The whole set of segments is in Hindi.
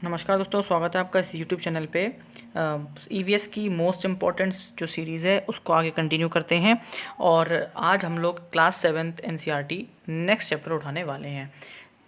नमस्कार दोस्तों, स्वागत है आपका इस यूट्यूब चैनल पे। ईवीएस की मोस्ट इम्पॉर्टेंट जो सीरीज़ है उसको आगे कंटिन्यू करते हैं और आज हम लोग class 7th NCERT next chapter उठाने वाले हैं।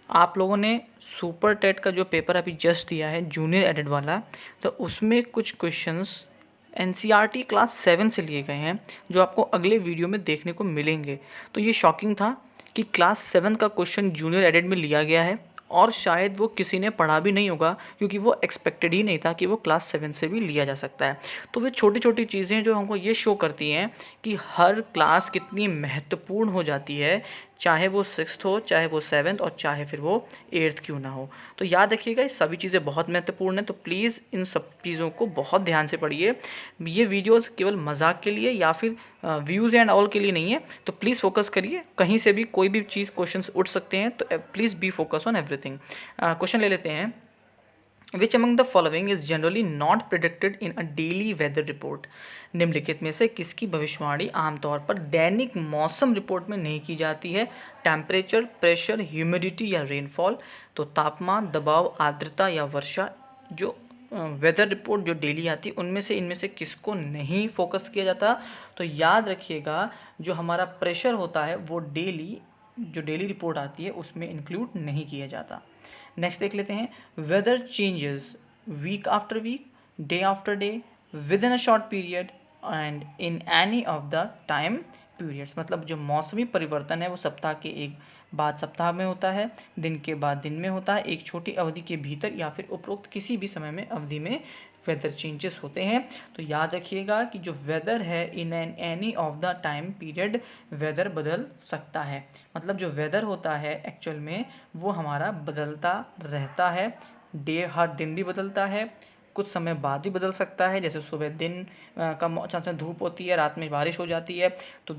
आप लोगों ने सुपर टेट का जो पेपर अभी जस्ट दिया है जूनियर एडेड वाला, तो उसमें कुछ क्वेश्चंस एनसीईआरटी क्लास 7 से लिए गए हैं जो आपको अगले वीडियो में देखने को मिलेंगे। तो ये शॉकिंग था कि क्लास 7 का क्वेश्चन जूनियर एडेड में लिया गया है और शायद वो किसी ने पढ़ा भी नहीं होगा, क्योंकि वो एक्सपेक्टेड ही नहीं था कि वो क्लास 7 से भी लिया जा सकता है। तो वे छोटी छोटी चीज़ें जो हमको ये शो करती हैं कि हर क्लास कितनी महत्वपूर्ण हो जाती है, चाहे वो 6th हो, चाहे वो 7th और चाहे फिर वो 8th क्यों ना हो। तो याद रखिएगा ये सभी चीज़ें बहुत महत्वपूर्ण हैं, तो प्लीज़ इन सब चीज़ों को बहुत ध्यान से पढ़िए। ये वीडियोस केवल मजाक के लिए या फिर व्यूज़ एंड ऑल के लिए नहीं है, तो प्लीज़ फोकस करिए। कहीं से भी कोई भी चीज़ क्वेश्चंस उठ सकते हैं, तो please be focus on everything. Question ले लेते हैं। Which among the following is generally not predicted in a daily weather report. निम्नलिखित में से किसकी भविष्यवाणी आमतौर पर दैनिक मौसम रिपोर्ट में नहीं की जाती है? टेम्परेचर, प्रेशर, ह्यूमिडिटी या रेनफॉल। तो तापमान, दबाव, आर्द्रता या वर्षा। जो वेदर रिपोर्ट जो डेली आती है उनमें से इनमें से किसको नहीं फोकस किया जाता? तो याद रखिएगा, जो हमारा प्रेशर होता है वो जो डेली रिपोर्ट आती है उसमें इंक्लूड नहीं किया जाता। नेक्स्ट देख लेते हैं। Weather changes week after week, day after day, within a short period and in any of the time periods. मतलब जो मौसमी परिवर्तन है वो सप्ताह के एक बाद सप्ताह में होता है, दिन के बाद दिन में होता है, एक छोटी अवधि के भीतर या फिर उपरोक्त किसी भी समय में अवधि में वेदर चेंजेस होते हैं। तो याद रखिएगा कि जो वेदर है in any of the time period weather बदल सकता है। मतलब जो वेदर होता है एक्चुअल में वो हमारा बदलता रहता है। हर दिन भी बदलता है, कुछ समय बाद भी बदल सकता है। जैसे सुबह दिन का अचानक से धूप होती है, रात में बारिश हो जाती है, तो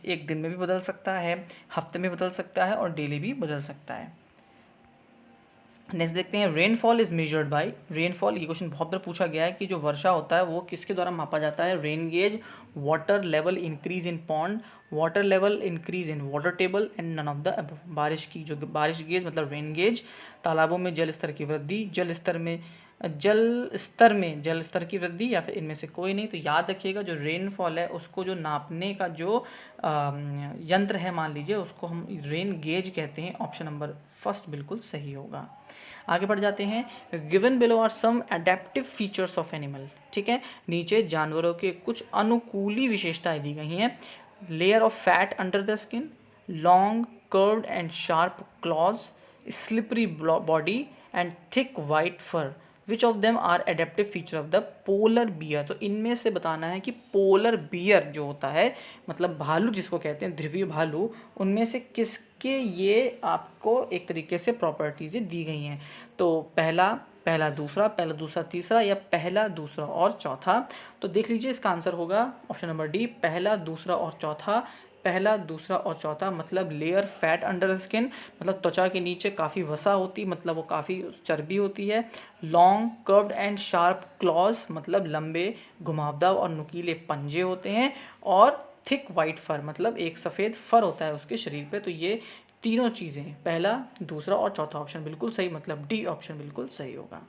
एक दिन में भी बदल सकता है, हफ्ते में बदल सकता है और डेली भी बदल सकता है। नेक्स्ट देखते हैं। Rainfall is measured by. Rainfall, ये क्वेश्चन बहुत बार पूछा गया है कि जो वर्षा होता है वो किसके द्वारा मापा जाता है? Rain gauge, water level increase in pond, water level increase in water table and none of the above. बारिश की जो बारिश गेज मतलब रेन गेज, तालाबों में जल स्तर की वृद्धि, जल स्तर की वृद्धि या फिर इनमें से कोई नहीं। तो याद रखिएगा जो रेनफॉल है उसको जो नापने का जो यंत्र है, मान लीजिए उसको हम रेन गेज कहते हैं। ऑप्शन नंबर फर्स्ट बिल्कुल सही होगा। आगे बढ़ जाते हैं। Given below are some adaptive features of animal. ठीक है, नीचे जानवरों के कुछ अनुकूली विशेषताएं दी गई हैं। Layer of fat under the skin, long curved and sharp claws, slippery body and thick white fur. Which of them are adaptive feature of the polar bear. तो इनमें से बताना है कि पोलर बियर जो होता है, मतलब भालू जिसको कहते हैं, ध्रुवीय भालू, उनमें से किसके ये आपको एक तरीके से प्रॉपर्टीज दी गई हैं। तो पहला पहला दूसरा तीसरा या पहला दूसरा और चौथा। तो देख लीजिए, इसका आंसर होगा ऑप्शन नंबर डी, पहला दूसरा और चौथा। पहला दूसरा और चौथा मतलब लेयर फैट अंडर स्किन, मतलब त्वचा के नीचे काफ़ी वसा होती, मतलब वो काफ़ी चर्बी होती है। Long curved and sharp clause, मतलब लंबे घुमावदार और नुकीले पंजे होते हैं। और थिक वाइट फर, मतलब एक सफ़ेद फर होता है उसके शरीर पे। तो ये तीनों चीज़ें, पहला दूसरा और चौथा ऑप्शन बिल्कुल सही, मतलब डी ऑप्शन बिल्कुल सही होगा।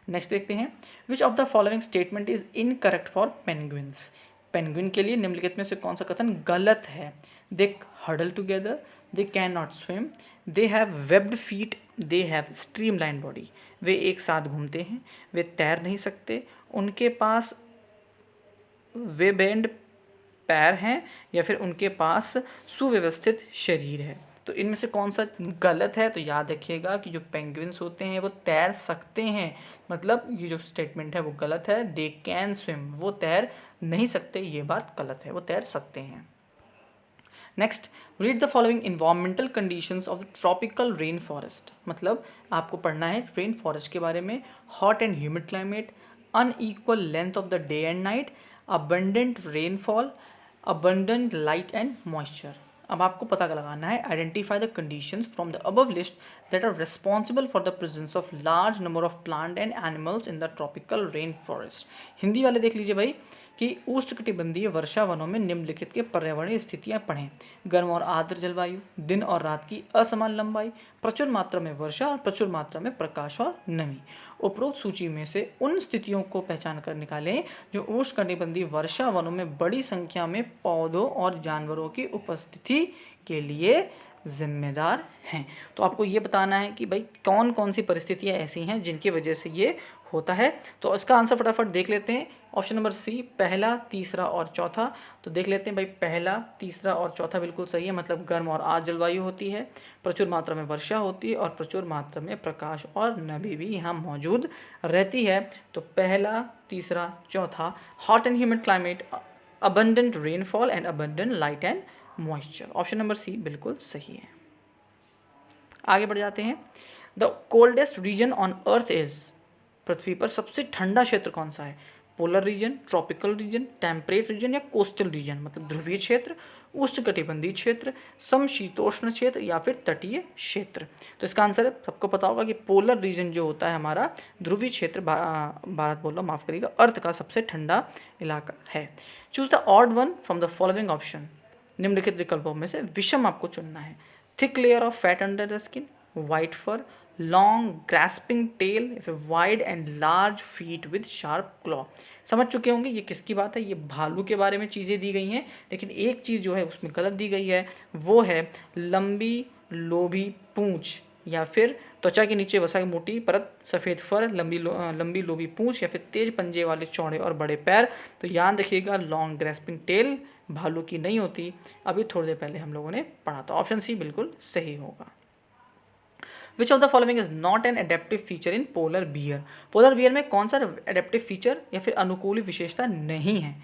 नेक्स्ट देखते हैं। Which of the following statement is incorrect for penguins. Penguin के लिए निम्नलिखित में से कौन सा कथन गलत है? They huddle together, they can not swim, they have webbed feet, they have streamline body. वे एक साथ घूमते हैं, वे तैर नहीं सकते, उनके पास वे बेंड पैर हैं, या फिर उनके पास सुव्यवस्थित शरीर है। तो इनमें से कौन सा गलत है? तो याद रखिएगा कि जो पेंगुइन्स होते हैं वो तैर सकते हैं, मतलब ये जो स्टेटमेंट है वो गलत है। दे कैन स्विम, वो तैर नहीं सकते, ये बात गलत है, वो तैर सकते हैं। Next, read the following environmental conditions of tropical rain forest. मतलब आपको पढ़ना है रेन फॉरेस्ट के बारे में। Hot and humid climate, unequal length of the day and night, abundant rainfall, abundant light and moisture. अब आपको पता लगाना है, identify the conditions from the above list that are responsible for the presence of large number of plant and animals in the tropical rain forest. Hindi वाले देख लीजिए भाई कि उष्णकटिबंधीय वर्षा वनों में निम्नलिखित के पर्यावरणीय स्थितियां पढ़ें। गर्म और आर्द्र जलवायु, दिन और रात की असमान लंबाई, प्रचुर मात्रा में वर्षा और प्रचुर मात्रा में प्रकाश और नमी। उपरोक्त सूची में से उन स्थितियों को पहचान कर निकालें जो उष्णकटिबंधीय वर्षा वनों में बड़ी संख्या में पौधों और जानवरों की उपस्थिति के लिए जिम्मेदार हैं। तो आपको ये बताना है कि भाई कौन कौन सी परिस्थितियां ऐसी हैं जिनकी वजह से ये होता है। तो इसका आंसर फटाफट देख लेते हैं। ऑप्शन नंबर सी, पहला, तीसरा और चौथा। तो देख लेते हैं भाई, पहला, तीसरा और चौथा बिल्कुल सही है। मतलब गर्म और आर्द्र जलवायु होती है, प्रचुर मात्रा में वर्षा होती है और प्रचुर मात्रा में प्रकाश और नमी भी यहाँ मौजूद रहती है। तो पहला, तीसरा, चौथा, hot and humid climate, abundant rainfall and abundant light and moisture. Option number C बिल्कुल सही है। आगे बढ़ जाते हैं। The coldest region on earth is, पृथ्वी पर सबसे ठंडा क्षेत्र कौन सा है? Polar region, tropical region, temperate region या कोस्टल रीजन, मतलब ध्रुवीय क्षेत्र, उष्णकटिबंधीय क्षेत्र, समशीतोष्ण क्षेत्र या फिर तटीय क्षेत्र। तो इसका आंसर सबको पता होगा कि पोलर रीजन जो होता है हमारा ध्रुवीय क्षेत्र, भारत बोल रहा हूँ, माफ करिएगा, अर्थ का सबसे ठंडा इलाका है। Choose the odd one from the following option, निम्नलिखित विकल्पों में से विषम आपको चुनना है। Thick layer of fat under the skin, white fur, long grasping tail या फिर wide and large feet with sharp claw. समझ चुके होंगे ये किसकी बात है। ये भालू के बारे में चीज़ें दी गई हैं, लेकिन एक चीज़ जो है उसमें गलत दी गई है, वो है लंबी लोभी पूंछ या फिर त्वचा के नीचे वसा की मोटी परत, सफ़ेद फर, लंबी लोभी पूंछ या फिर तेज पंजे वाले चौड़े और बड़े पैर। तो याद रखिएगा, लॉन्ग ग्रास्पिंग टेल भालू की नहीं होती। अभी थोड़ी देर पहले हम लोगों ने पढ़ा था। ऑप्शन सी बिल्कुल सही होगा। Which of the following is not an adaptive feature in polar bear, polar bear में कौन सा एडेप्टिव फीचर या फिर अनुकूली विशेषता नहीं है?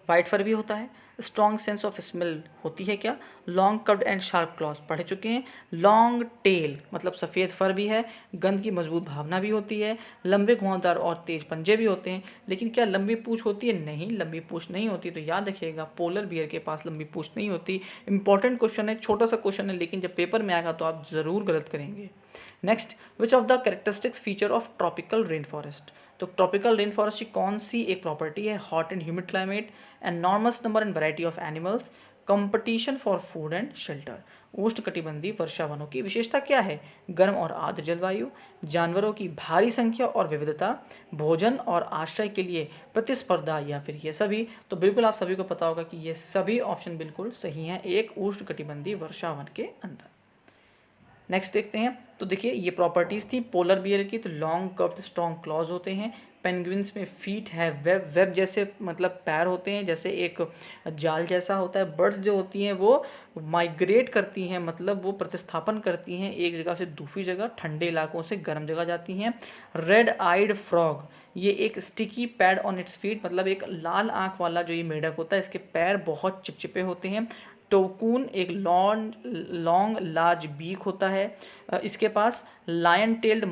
वाइट फर भी होता है, स्ट्रॉन्ग सेंस ऑफ स्मेल होती है क्या, long curved and sharp clause पढ़ चुके हैं, लॉन्ग टेल मतलब सफ़ेद फर भी है, गंध की मजबूत भावना भी होती है, लंबे घुमावदार और तेज पंजे भी होते हैं। लेकिन क्या लंबी पूंछ होती है? नहीं, लंबी पूंछ नहीं होती। तो याद रखिएगा, पोलर बियर के पास लंबी पूंछ नहीं होती। इंपॉर्टेंट क्वेश्चन है, छोटा सा क्वेश्चन है, लेकिन जब पेपर में आएगा तो आप ज़रूर गलत करेंगे। Next, which of the characteristics feature of tropical rain forest, तो ट्रॉपिकल रेन फॉरेस्ट की कौन सी एक प्रॉपर्टी है? Hot and humid climate, enormous number and variety of animals, competition for food and shelter. उष्णकटिबंधीय वर्षा वनों की विशेषता क्या है? गर्म और आर्द्र जलवायु, जानवरों की भारी संख्या और विविधता, भोजन और आश्रय के लिए प्रतिस्पर्धा या फिर ये सभी। तो बिल्कुल आप सभी को पता होगा कि ये सभी ऑप्शन बिल्कुल सही हैं एक उष्णकटिबंधीय वर्षा वन के अंदर। नेक्स्ट देखते हैं। तो देखिए, ये प्रॉपर्टीज़ थी पोलर बियर की। तो लॉन्ग कर्व्ड स्ट्रॉन्ग क्लॉज होते हैं, पेंगुइन्स में फीट है, वेब जैसे मतलब पैर होते हैं, जैसे एक जाल जैसा होता है। बर्ड्स जो होती हैं वो माइग्रेट करती हैं, मतलब वो प्रतिस्थापन करती हैं एक जगह से दूसरी जगह, ठंडे इलाकों से गर्म जगह जाती हैं। रेड आइड फ्रॉग, ये एक sticky pad on its feet, मतलब एक लाल आँख वाला जो ये मेढक होता है, इसके पैर बहुत चिपचिपे होते हैं। टोकून एक लॉन्ग लार्ज बीक होता है इसके पास। लायन टेल्ड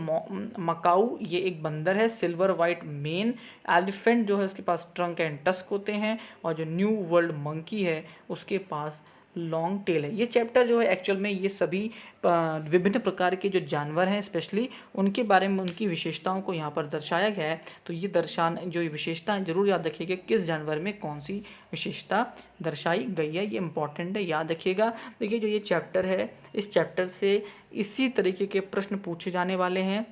मकाऊ, ये एक बंदर है। सिल्वर वाइट मेन एलिफेंट जो है उसके पास ट्रंक एंड टस्क होते हैं। और जो न्यू वर्ल्ड मंकी है उसके पास लॉन्ग टेल है। ये चैप्टर जो है एक्चुअल में ये सभी विभिन्न प्रकार के जो जानवर हैं स्पेशली उनके बारे में, उनकी विशेषताओं को यहाँ पर दर्शाया गया है। तो ये जो विशेषता है जरूर याद रखिएगा किस जानवर में कौन सी विशेषता दर्शाई गई है, ये इंपॉर्टेंट है, याद रखिएगा। देखिए, जो ये चैप्टर है इस चैप्टर से इसी तरीके के प्रश्न पूछे जाने वाले हैं।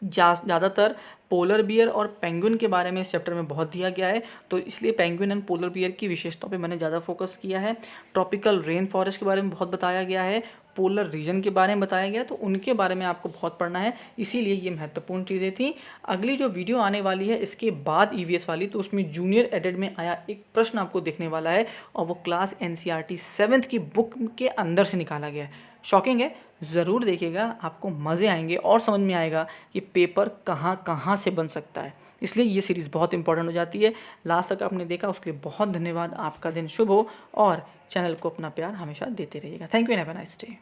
ज़्यादातर पोलर बियर और पेंगुइन के बारे में इस चैप्टर में बहुत दिया गया है, तो इसलिए पेंगुइन एंड पोलर बियर की विशेषताओं पे मैंने ज़्यादा फोकस किया है। ट्रॉपिकल रेन फॉरेस्ट के बारे में बहुत बताया गया है, पोलर रीजन के बारे में बताया गया, तो उनके बारे में आपको बहुत पढ़ना है, इसीलिए ये महत्वपूर्ण चीज़ें थी। अगली जो वीडियो आने वाली है इसके बाद ईवीएस वाली, तो उसमें जूनियर एडेड में आया एक प्रश्न आपको देखने वाला है और वो क्लास एनसीईआरटी 7th की बुक के अंदर से निकाला गया है। शॉकिंग है, ज़रूर देखिएगा, आपको मज़े आएंगे और समझ में आएगा कि पेपर कहाँ कहाँ से बन सकता है। इसलिए ये सीरीज़ बहुत इंपॉर्टेंट हो जाती है। लास्ट तक आपने देखा उसके लिए बहुत धन्यवाद। आपका दिन शुभ हो और चैनल को अपना प्यार हमेशा देते रहिएगा। Thank you and have a nice day.